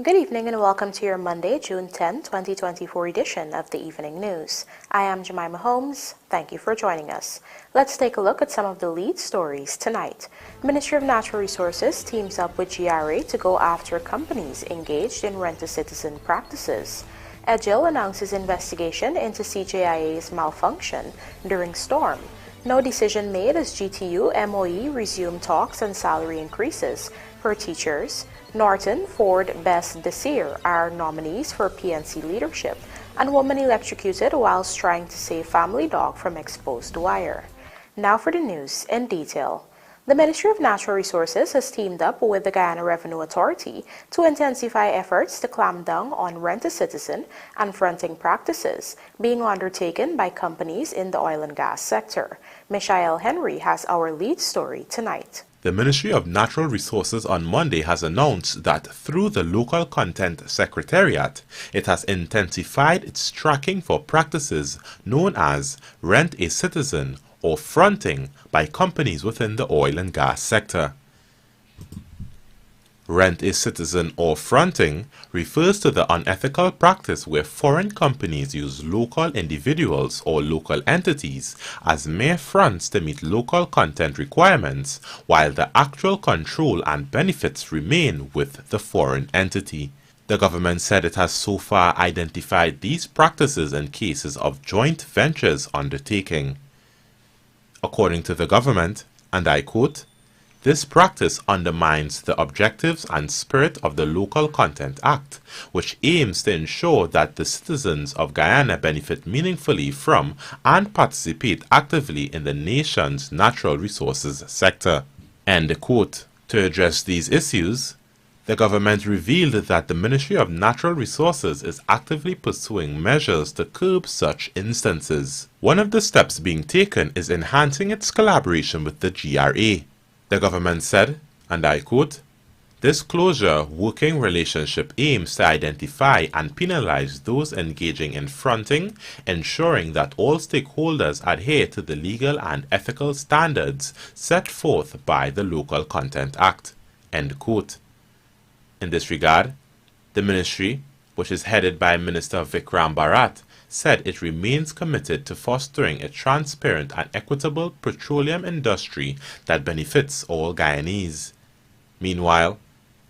Good evening and welcome to your Monday, June 10, 2024 edition of the Evening News. I am Jemima Holmes. Thank you for joining us. Let's take a look at some of the lead stories tonight. Ministry of Natural Resources teams up with GRA to go after companies engaged in rent-a-citizen practices. EDGHILL announces investigation into CJIA'S malfunction during storm. No decision made as GTU MOE resume talks on salary increases for teachers. NORTON, FORDE, BEST, DESIR are nominees for PNC leadership, and woman electrocuted whilst trying to save family dog from exposed wire. Now for the news in detail. The Ministry of Natural Resources has teamed up with the Guyana Revenue Authority to intensify efforts to clamp down on rent-a-citizen and fronting practices being undertaken by companies in the oil and gas sector. Michael Henry has our lead story tonight. The Ministry of Natural Resources on Monday has announced that through the Local Content Secretariat, it has intensified its tracking for practices known as rent-a-citizen or fronting by companies within the oil and gas sector. Rent-a-citizen or fronting refers to the unethical practice where foreign companies use local individuals or local entities as mere fronts to meet local content requirements, while the actual control and benefits remain with the foreign entity. The government said it has so far identified these practices in cases of joint ventures undertaking. According to the government, and I quote, "This practice undermines the objectives and spirit of the Local Content Act, which aims to ensure that the citizens of Guyana benefit meaningfully from and participate actively in the nation's natural resources sector." End quote. To address these issues, the government revealed that the Ministry of Natural Resources is actively pursuing measures to curb such instances. One of the steps being taken is enhancing its collaboration with the GRA. The government said, and I quote, "This closer working relationship aims to identify and penalize those engaging in fronting, ensuring that all stakeholders adhere to the legal and ethical standards set forth by the Local Content Act." End quote. In this regard, the ministry, which is headed by Minister Vikram Bharat, said it remains committed to fostering a transparent and equitable petroleum industry that benefits all Guyanese. Meanwhile,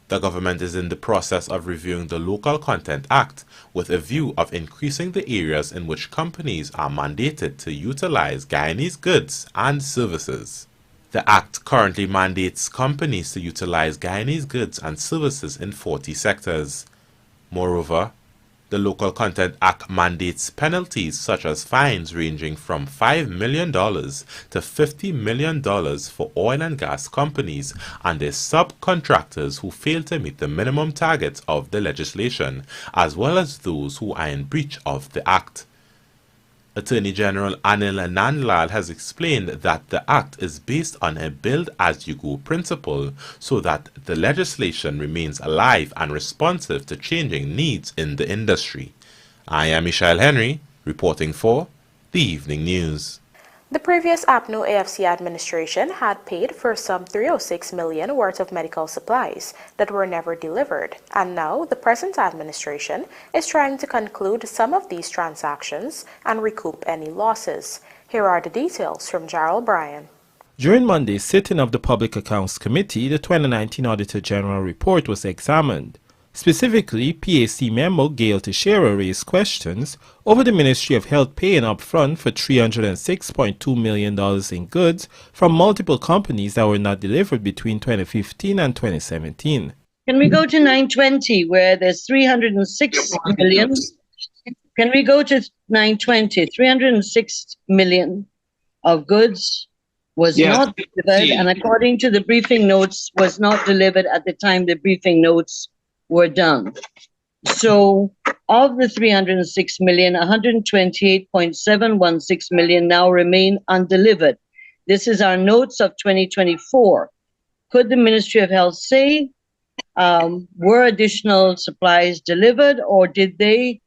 the government is in the process of reviewing the Local Content Act with a view of increasing the areas in which companies are mandated to utilize Guyanese goods and services. The Act currently mandates companies to utilize Guyanese goods and services in 40 sectors. Moreover, the Local Content Act mandates penalties such as fines ranging from $5 million to $50 million for oil and gas companies and their subcontractors who fail to meet the minimum targets of the legislation, as well as those who are in breach of the Act. Attorney General Anil Nandlal has explained that the Act is based on a build-as-you-go principle so that the legislation remains alive and responsive to changing needs in the industry. I am Michael Henry, reporting for the Evening News. The previous APNO AFC administration had paid for some $306 million worth of medical supplies that were never delivered, and now the present administration is trying to conclude some of these transactions and recoup any losses. Here are the details from Jarrell Bryan. During Monday's sitting of the Public Accounts Committee, the 2019 Auditor General report was examined. Specifically, PAC member Gail Teixeira raised questions over the Ministry of Health paying up front for $306.2 million in goods from multiple companies that were not delivered between 2015 and 2017. Can we go to 920 where there's 306 million? Can we go to 920? 306 million of goods was not delivered, and according to the briefing notes, was not delivered at the time the briefing notes were done. So of the 306 million, 128.716 million now remain undelivered. This is our notes of 2024. Could the Ministry of Health say, were additional supplies delivered, or did they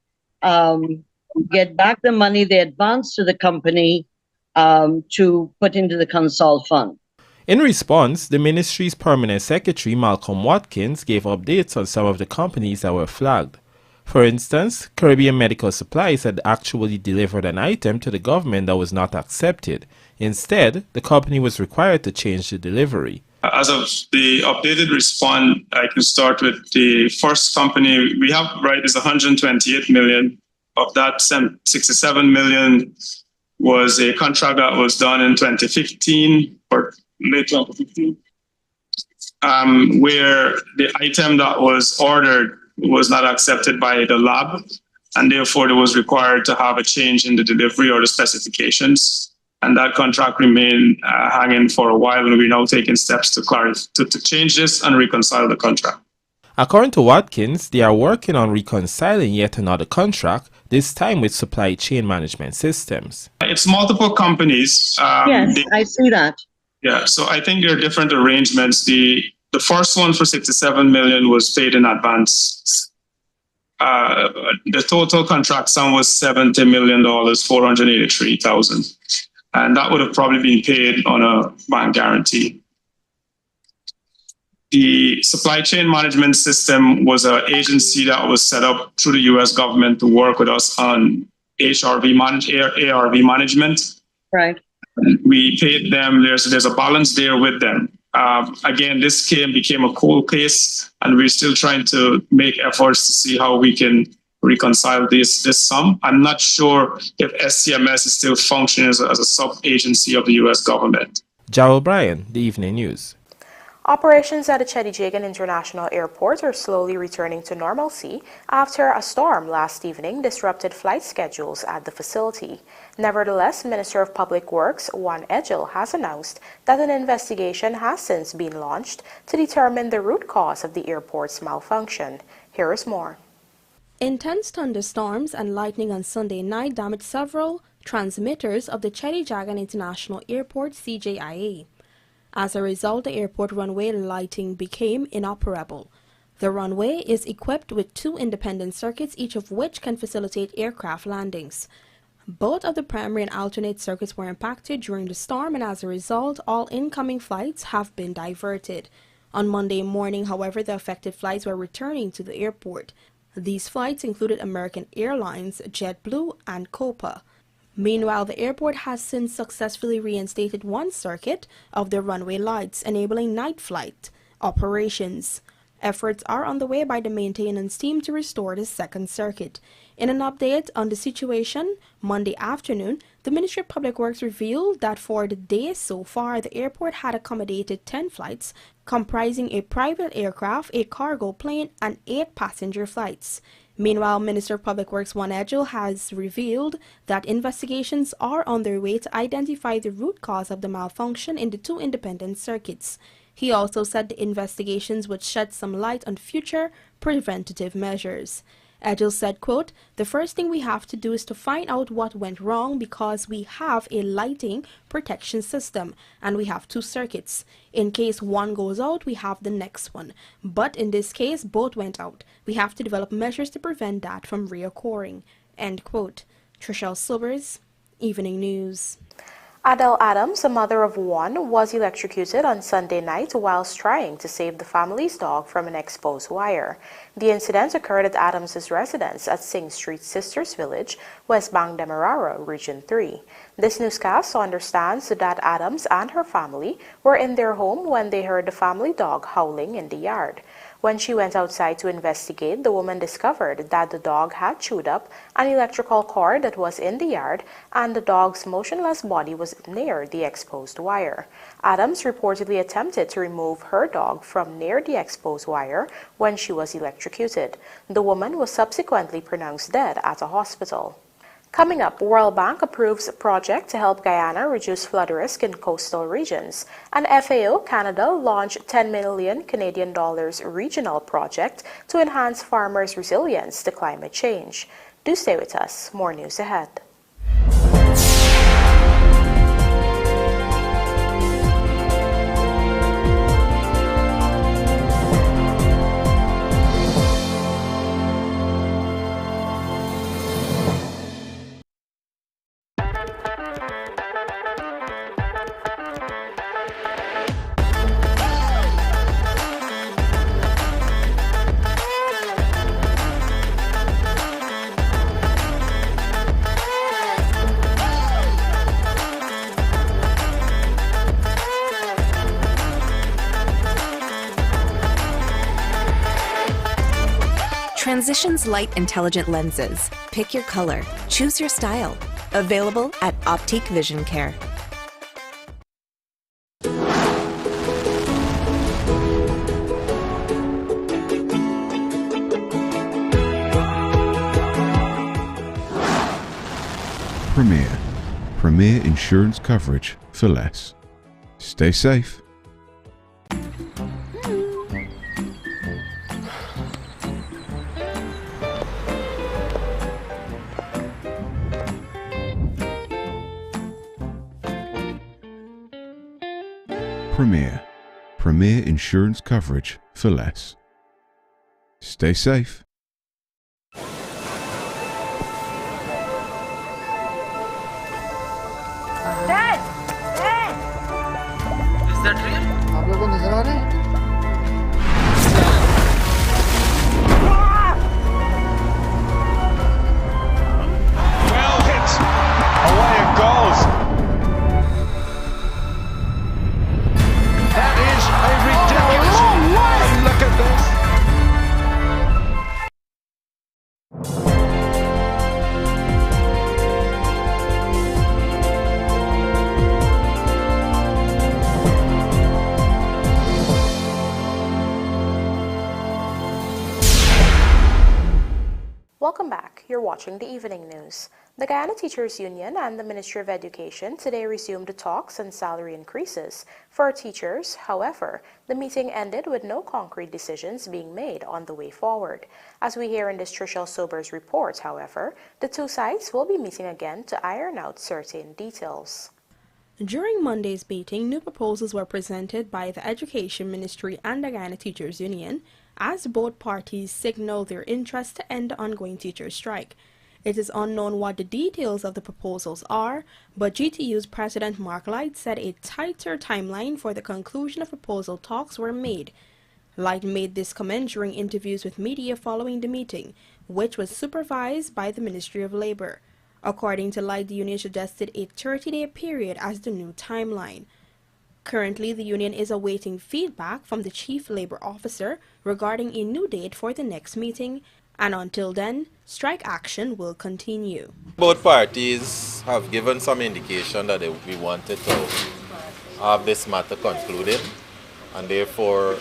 get back the money they advanced to the company to put into the Consol Fund? In response, the ministry's permanent secretary, Malcolm Watkins, gave updates on some of the companies that were flagged. For instance, Caribbean Medical Supplies had actually delivered an item to the government that was not accepted. Instead, the company was required to change the delivery. As of the updated response, I can start with the first company we have, right, is 128 million. Of that, 67 million was a contract that was done in 2015 or late 2015, where the item that was ordered was not accepted by the lab, and therefore it was required to have a change in the delivery or the specifications. And that contract remained hanging for a while, and we're now taking steps to change this and reconcile the contract. According to Watkins, they are working on reconciling yet another contract, this time with supply chain management systems. It's multiple companies. Yes, I see that. Yeah, so I think there are different arrangements. The first one for 67 million was paid in advance. The total contract sum was $70 million, 483,000. And that would have probably been paid on a bank guarantee. The supply chain management system was an agency that was set up through the US government to work with us on ARV management. Right. We paid them, there's a balance there with them. Again, this became a cold case, and we're still trying to make efforts to see how we can reconcile this sum. I'm not sure if SCMS is still functioning as a sub-agency of the US government. Jarrell Bryan, The Evening News. Operations at the Chedijagan International Airport are slowly returning to normalcy after a storm last evening disrupted flight schedules at the facility. Nevertheless, Minister of Public Works EDGHILL has announced that an investigation has since been launched to determine the root cause of the airport's malfunction. Here is more. Intense thunderstorms and lightning on Sunday night damaged several transmitters of the Chedijagan International Airport CJIA. As a result, the airport runway lighting became inoperable. The runway is equipped with 2 independent circuits, each of which can facilitate aircraft landings. Both of the primary and alternate circuits were impacted during the storm, and as a result, all incoming flights have been diverted. On Monday morning, however, the affected flights were returning to the airport. These flights included American Airlines, JetBlue, and Copa. Meanwhile, the airport has since successfully reinstated 1 circuit of the runway lights, enabling night flight operations. Efforts are on the way by the maintenance team to restore the 2nd circuit. In an update on the situation Monday afternoon, the Ministry of Public Works revealed that for the day so far, the airport had accommodated 10 flights, comprising a private aircraft, a cargo plane, and 8 passenger flights. Meanwhile, Minister of Public Works EDGHILL has revealed that investigations are on their way to identify the root cause of the malfunction in the 2 independent circuits. He also said the investigations would shed some light on future preventative measures. EDGHILL said, quote, "The first thing we have to do is to find out what went wrong because we have a lighting protection system and we have 2 circuits. In case one goes out, we have the next one. But in this case, both went out. We have to develop measures to prevent that from reoccurring." End quote. Trishelle Sobers, Evening News. Adele Adams, a mother of 1, was electrocuted on Sunday night whilst trying to save the family's dog from an exposed wire. The incident occurred at Adams's residence at Sing Street Sisters Village, West Bank Demerara, Region 3. This newscast understands that Adams and her family were in their home when they heard the family dog howling in the yard. When she went outside to investigate, the woman discovered that the dog had chewed up an electrical cord that was in the yard, and the dog's motionless body was near the exposed wire. Adams reportedly attempted to remove her dog from near the exposed wire when she was electrocuted. The woman was subsequently pronounced dead at a hospital. Coming up, World Bank approves a project to help Guyana reduce flood risk in coastal regions. And FAO Canada launched $10 million Canadian regional project to enhance farmers' resilience to climate change. Do stay with us. More news ahead. Transitions light intelligent lenses. Pick your color. Choose your style. Available at Optique Vision Care. Premier insurance coverage for less. Stay safe. Premier insurance coverage for less. Stay safe. Dad! Dad! Is that real? आप लोगों को नजर आ रहा है? Well hit. Away it goes. That is a ridiculous. Look at this. Welcome back. You're watching the Evening News. The Guyana Teachers Union and the Ministry of Education today resumed the talks on salary increases for teachers. However, the meeting ended with no concrete decisions being made on the way forward. As we hear in this Trishelle Sober's report, however, the two sides will be meeting again to iron out certain details. During Monday's meeting, new proposals were presented by the Education Ministry and the Guyana Teachers Union as both parties signal their interest to end the ongoing teacher strike. It is unknown what the details of the proposals are, but GTU's President Mark Light said a tighter timeline for the conclusion of proposal talks were made. Light made this comment during interviews with media following the meeting, which was supervised by the Ministry of Labor. According to Light, the union suggested a 30-day period as the new timeline. Currently, the union is awaiting feedback from the Chief Labor Officer regarding a new date for the next meeting, and until then, strike action will continue. Both parties have given some indication that we wanted to have this matter concluded, and therefore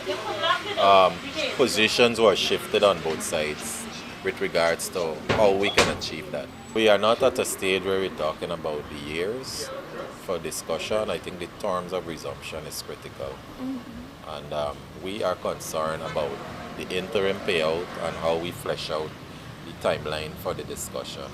positions were shifted on both sides with regards to how we can achieve that. We are not at a stage where we're talking about the years for discussion. I think the terms of resumption is critical. And we are concerned about the interim payout and how we flesh out the timeline for the discussion.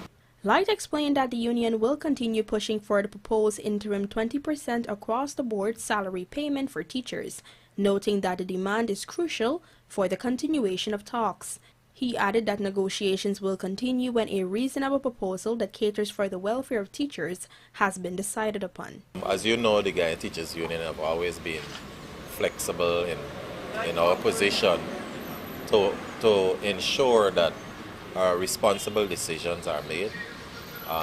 Light explained that the union will continue pushing for the proposed interim 20% across-the-board salary payment for teachers, noting that the demand is crucial for the continuation of talks. He added that negotiations will continue when a reasonable proposal that caters for the welfare of teachers has been decided upon. As you know, the Guyana Teachers Union have always been flexible in our position to ensure that responsible decisions are made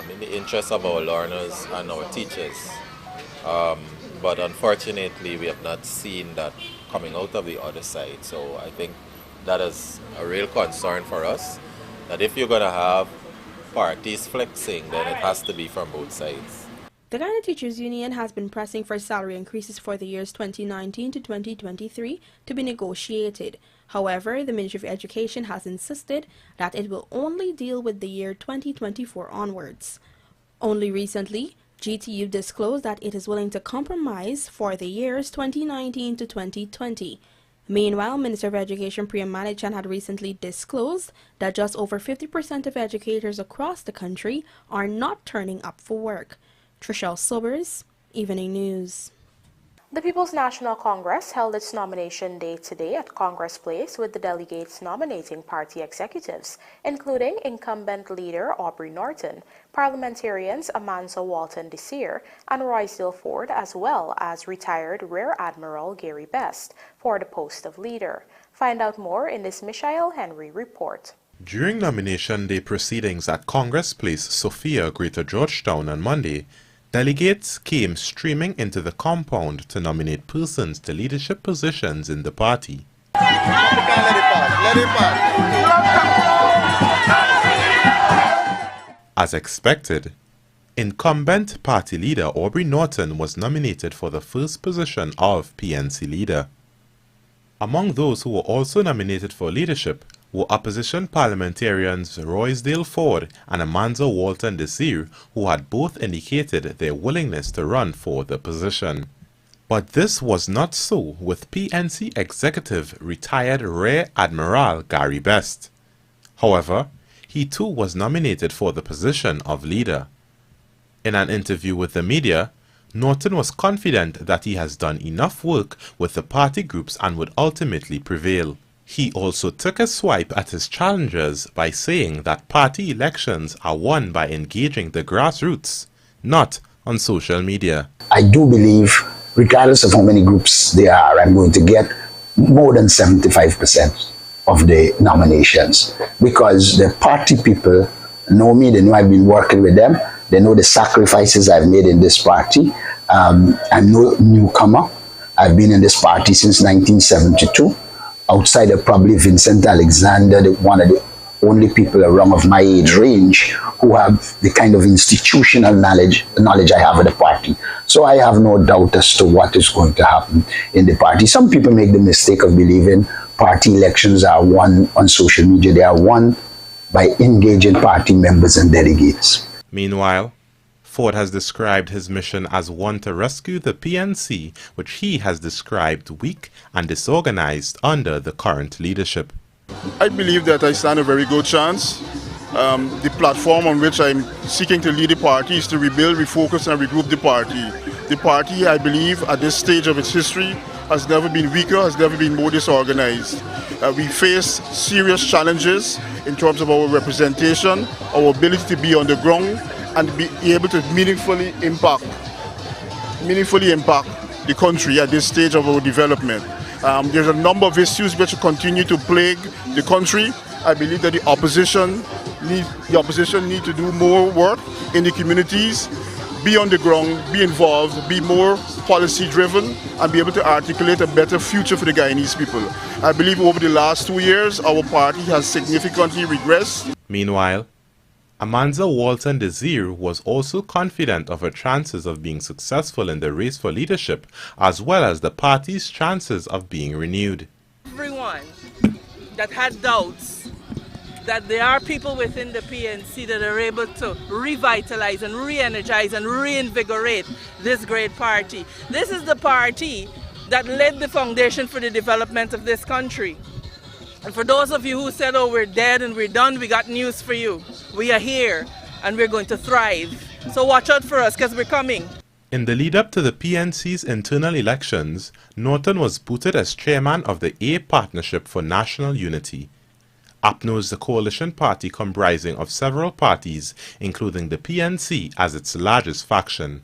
in the interest of our learners and our teachers. But unfortunately, we have not seen that coming out of the other side. So I think that is a real concern for us, that if you're going to have parties flexing, then it has to be from both sides. The Guyana Teachers Union has been pressing for salary increases for the years 2019 to 2023 to be negotiated. However, the Ministry of Education has insisted that it will only deal with the year 2024 onwards. Only recently, GTU disclosed that it is willing to compromise for the years 2019 to 2020. Meanwhile, Minister of Education Priya Manichan had recently disclosed that just over 50% of educators across the country are not turning up for work. Trishelle Sobers, Evening News. The People's National Congress held its nomination day today at Congress Place with the delegates nominating party executives, including incumbent leader Aubrey Norton, parliamentarians Amansa Walton DESIR and Roysdale Forde, as well as retired Rear Admiral Gary Best for the post of leader. Find out more in this Michael Henry report. During nomination day proceedings at Congress Place, Sophia, Greater Georgetown on Monday, delegates came streaming into the compound to nominate persons to leadership positions in the party. Let it pass. As expected, incumbent party leader Aubrey Norton was nominated for the first position of PNC leader. Among those who were also nominated for leadership were opposition parliamentarians Roysdale Forde and Amanza Walton DESIR, who had both indicated their willingness to run for the position. But this was not so with PNC executive retired Rear Admiral Gary Best. However, he too was nominated for the position of leader. In an interview with the media, Norton was confident that he has done enough work with the party groups and would ultimately prevail. He also took a swipe at his challengers by saying that party elections are won by engaging the grassroots, not on social media. I do believe, regardless of how many groups there are, I'm going to get more than 75% of the nominations, because the party people know me, they know I've been working with them, they know the sacrifices I've made in this party. I'm no newcomer. I've been in this party since 1972. Outside of probably Vincent Alexander, one of the only people around of my age range who have the kind of institutional knowledge I have of the party. So I have no doubt as to what is going to happen in the party. Some people make the mistake of believing party elections are won on social media. They are won by engaging party members and delegates. Meanwhile, Forde has described his mission as one to rescue the PNC, which he has described weak and disorganized under the current leadership. I believe that I stand a very good chance. The platform on which I'm seeking to lead the party is to rebuild, refocus and regroup the party. The party, I believe, at this stage of its history, has never been weaker, has never been more disorganized. We face serious challenges in terms of our representation, our ability to be on the ground and be able to meaningfully impact the country at this stage of our development. There's a number of issues which continue to plague the country. I believe that the opposition need to do more work in the communities, be on the ground, be involved, be more policy driven and be able to articulate a better future for the Guyanese people. I believe over the last 2 years our party has significantly regressed. Meanwhile, Amanza Walton DESIR was also confident of her chances of being successful in the race for leadership, as well as the party's chances of being renewed. Everyone that had doubts that there are people within the PNC that are able to revitalize and re-energize and reinvigorate this great party. This is the party that laid the foundation for the development of this country. And for those of you who said, oh, we're dead and we're done, we got news for you. We are here and we're going to thrive. So watch out for us because we're coming. In the lead up to the PNC's internal elections, Norton was booted as chairman of the A Partnership for National Unity. APNO is the coalition party comprising of several parties, including the PNC as its largest faction.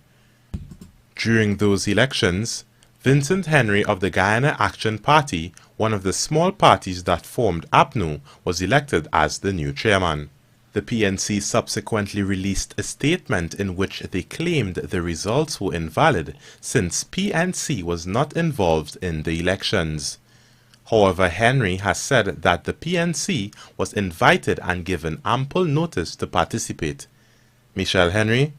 During those elections, Vincent Henry of the Guyana Action Party, one of the small parties that formed APNO, was elected as the new chairman. The PNC subsequently released a statement in which they claimed the results were invalid since PNC was not involved in the elections. However, Henry has said that the PNC was invited and given ample notice to participate. Michelle Henry,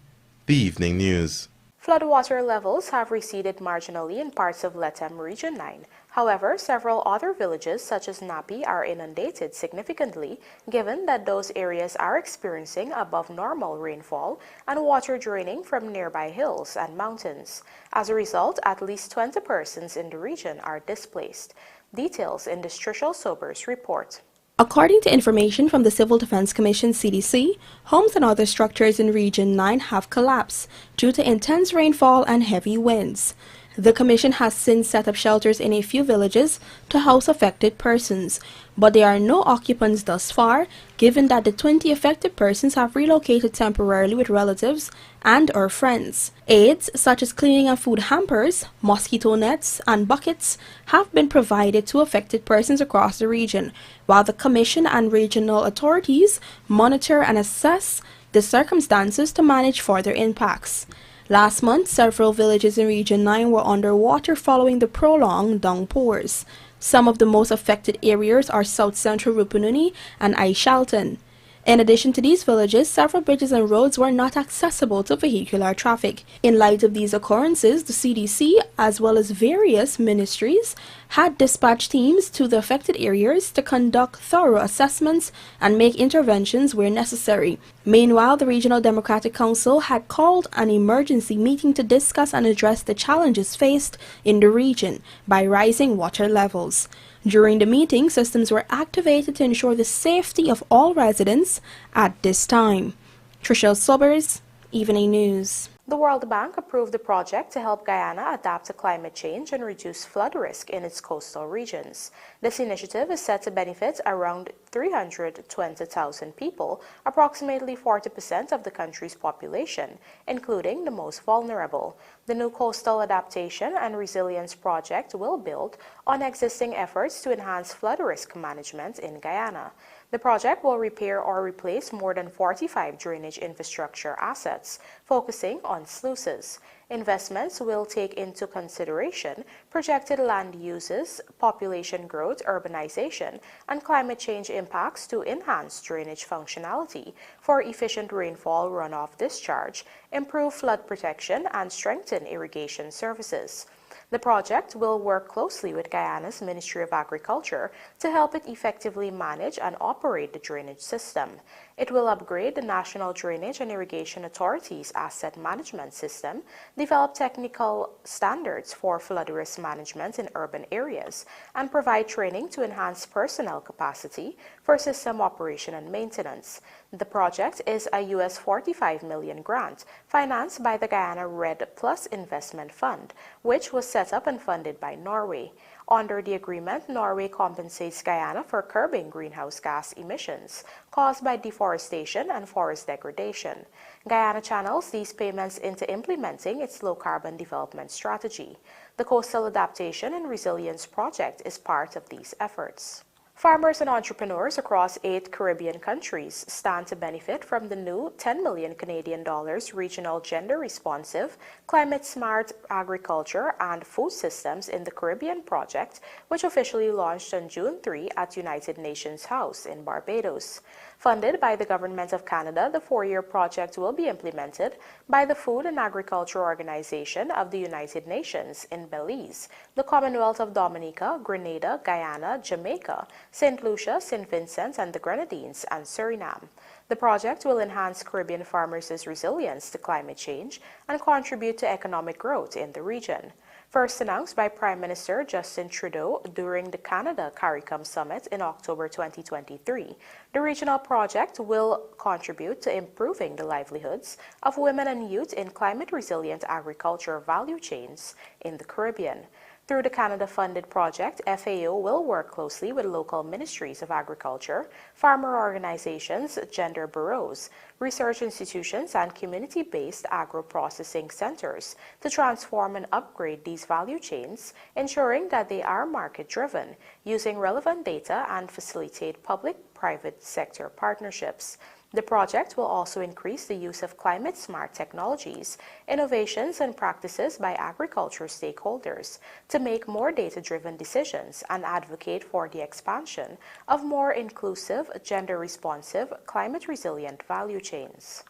The Evening News. Floodwater levels have receded marginally in parts of Lethem Region 9. However, several other villages such as Napi are inundated significantly, given that those areas are experiencing above normal rainfall and water draining from nearby hills and mountains. As a result, at least 20 persons in the region are displaced. Details in this Trishul Sobers report. According to information from the Civil Defense Commission CDC, homes and other structures in Region 9 have collapsed due to intense rainfall and heavy winds. The Commission has since set up shelters in a few villages to house affected persons, but there are no occupants thus far, given that the 20 affected persons have relocated temporarily with relatives and/or friends. Aids such as cleaning and food hampers, mosquito nets, and buckets have been provided to affected persons across the region, while the Commission and regional authorities monitor and assess the circumstances to manage further impacts. Last month, several villages in Region 9 were underwater following the prolonged downpours. Some of the most affected areas are South Central Rupununi and Aishalton. In addition to these villages, several bridges and roads were not accessible to vehicular traffic. In light of these occurrences, the CDC, as well as various ministries, had dispatched teams to the affected areas to conduct thorough assessments and make interventions where necessary. Meanwhile, the Regional Democratic Council had called an emergency meeting to discuss and address the challenges faced in the region by rising water levels. During the meeting, systems were activated to ensure the safety of all residents at this time. Trishelle Sobers, Evening News. The World Bank approved a project to help Guyana adapt to climate change and reduce flood risk in its coastal regions. This initiative is set to benefit around 320,000 people, approximately 40% of the country's population, including the most vulnerable. The new Coastal Adaptation and Resilience Project will build on existing efforts to enhance flood risk management in Guyana. The project will repair or replace more than 45 drainage infrastructure assets, focusing on sluices. Investments will take into consideration projected land uses, population growth, urbanization, and climate change impacts to enhance drainage functionality for efficient rainfall runoff discharge, improve flood protection, and strengthen irrigation services. The project will work closely with Guyana's Ministry of Agriculture to help it effectively manage and operate the drainage system. It will upgrade the National Drainage and Irrigation Authority's asset management system, develop technical standards for flood risk management in urban areas, and provide training to enhance personnel capacity for system operation and maintenance. The project is a US $45 million grant financed by the Guyana Red Plus Investment Fund, which was set up and funded by Norway. Under the agreement, Norway compensates Guyana for curbing greenhouse gas emissions caused by deforestation and forest degradation. Guyana channels these payments into implementing its low-carbon development strategy. The Coastal Adaptation and Resilience Project is part of these efforts. Farmers and entrepreneurs across 8 Caribbean countries stand to benefit from the new 10 million Canadian dollars Regional Gender Responsive, Climate Smart Agriculture and Food Systems in the Caribbean project, which officially launched on June 3 at United Nations House in Barbados. Funded by the Government of Canada, the 4-year project will be implemented by the Food and Agriculture Organization of the United Nations in Belize, the Commonwealth of Dominica, Grenada, Guyana, Jamaica, St. Lucia, St. Vincent and the Grenadines, and Suriname. The project will enhance Caribbean farmers' resilience to climate change and contribute to economic growth in the region. First announced by Prime Minister Justin Trudeau during the Canada CARICOM Summit in October 2023, the regional project will contribute to improving the livelihoods of women and youth in climate-resilient agriculture value chains in the Caribbean. Through the Canada-funded project, FAO will work closely with local ministries of agriculture, farmer organizations, gender bureaus, research institutions, and community-based agro-processing centers to transform and upgrade these value chains, ensuring that they are market-driven, using relevant data and facilitate public-private sector partnerships. The project will also increase the use of climate-smart technologies, innovations, and practices by agriculture stakeholders to make more data-driven decisions and advocate for the expansion of more inclusive, gender-responsive, climate-resilient value chains.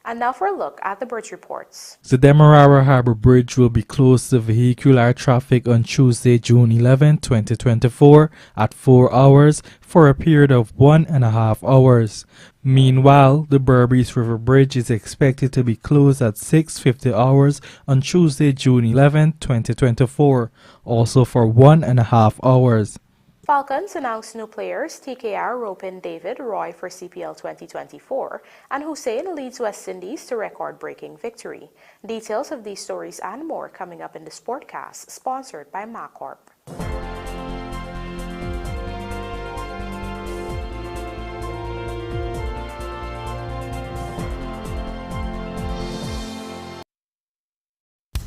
And now for a look at the bridge reports. The Demerara Harbour Bridge will be closed to vehicular traffic on Tuesday, June 11, 2024 at 4 hours for a period of 1.5 hours. Meanwhile, the Berbice River Bridge is expected to be closed at 6:50 hours on Tuesday, June 11, 2024, also for 1.5 hours. Falcons announced new players TKR roping David Roy for CPL 2024 and Hussein leads West Indies to record-breaking victory. Details of these stories and more coming up in the Sportcast, sponsored by MacCorp.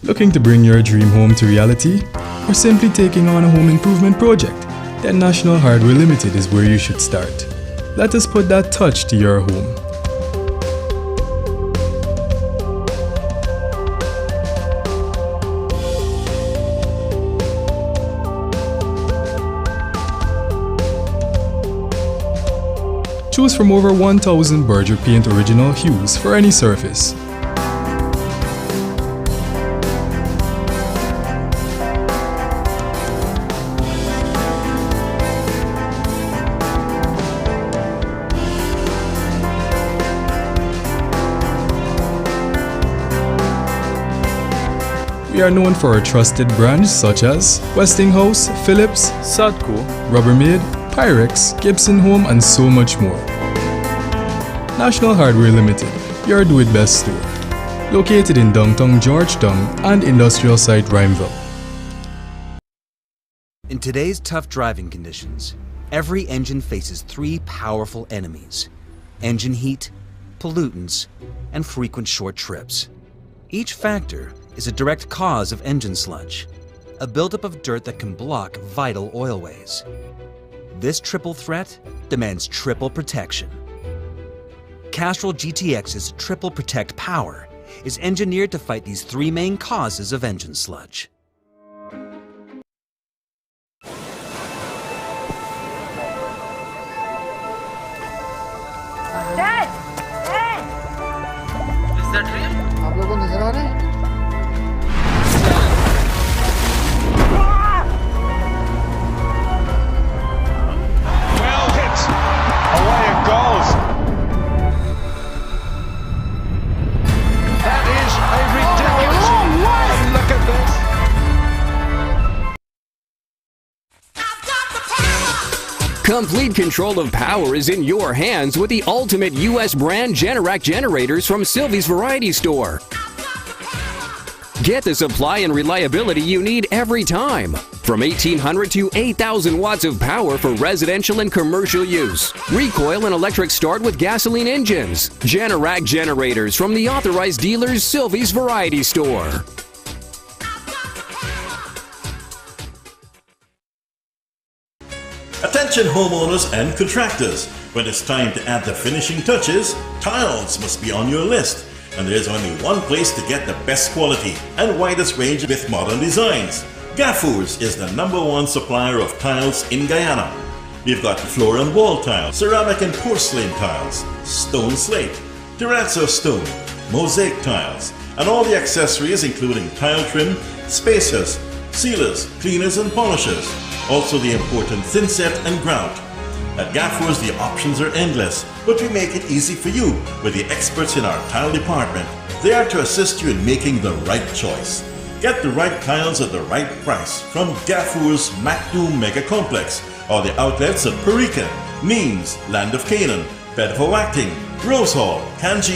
Looking to bring your dream home to reality? Or simply taking on a home improvement project? Then National Hardware Limited is where you should start. Let us put that touch to your home. Choose from over 1,000 Berger Paint original hues for any surface. We are known for our trusted brands such as Westinghouse, Philips, Sadco, Rubbermaid, Pyrex, Gibson Home, and so much more. National Hardware Limited, your do-it-best store. Located in downtown Georgetown and industrial site Rhymeville. In today's tough driving conditions, every engine faces three powerful enemies: engine heat, pollutants, and frequent short trips. Each factor is a direct cause of engine sludge, a buildup of dirt that can block vital oilways. This triple threat demands triple protection. Castrol GTX's Triple Protect Power is engineered to fight these three main causes of engine sludge. Dad! Dad! Is that real? आप लोगों को नजर आ रहे हैं? Well hit. Away it goes. That is a ridiculous. Oh, look at this. Complete control of power is in your hands with the ultimate U.S. brand Generac generators from Sylvie's Variety Store. Get the supply and reliability you need every time. From 1,800 to 8,000 watts of power for residential and commercial use. Recoil and electric start with gasoline engines. Generac generators from the authorized dealers Sylvie's Variety Store. Attention homeowners and contractors. When it's time to add the finishing touches, tiles must be on your list. And there's only one place to get the best quality and widest range with modern designs. Gaffurs is the #1 supplier of tiles in Guyana. We've got floor and wall tiles, ceramic and porcelain tiles, stone slate, terrazzo stone, mosaic tiles, and all the accessories including tile trim, spacers, sealers, cleaners and polishers. Also the important thin set and grout. At Gaffurs the options are endless, but we make it easy for you with the experts in our tile department. They are to assist you in making the right choice. Get the right tiles at the right price from Gaffurs Macdu Mega Complex or the outlets at Parika, Means, Land of Canaan, Bedford Acting, Rose Hall, Kanji,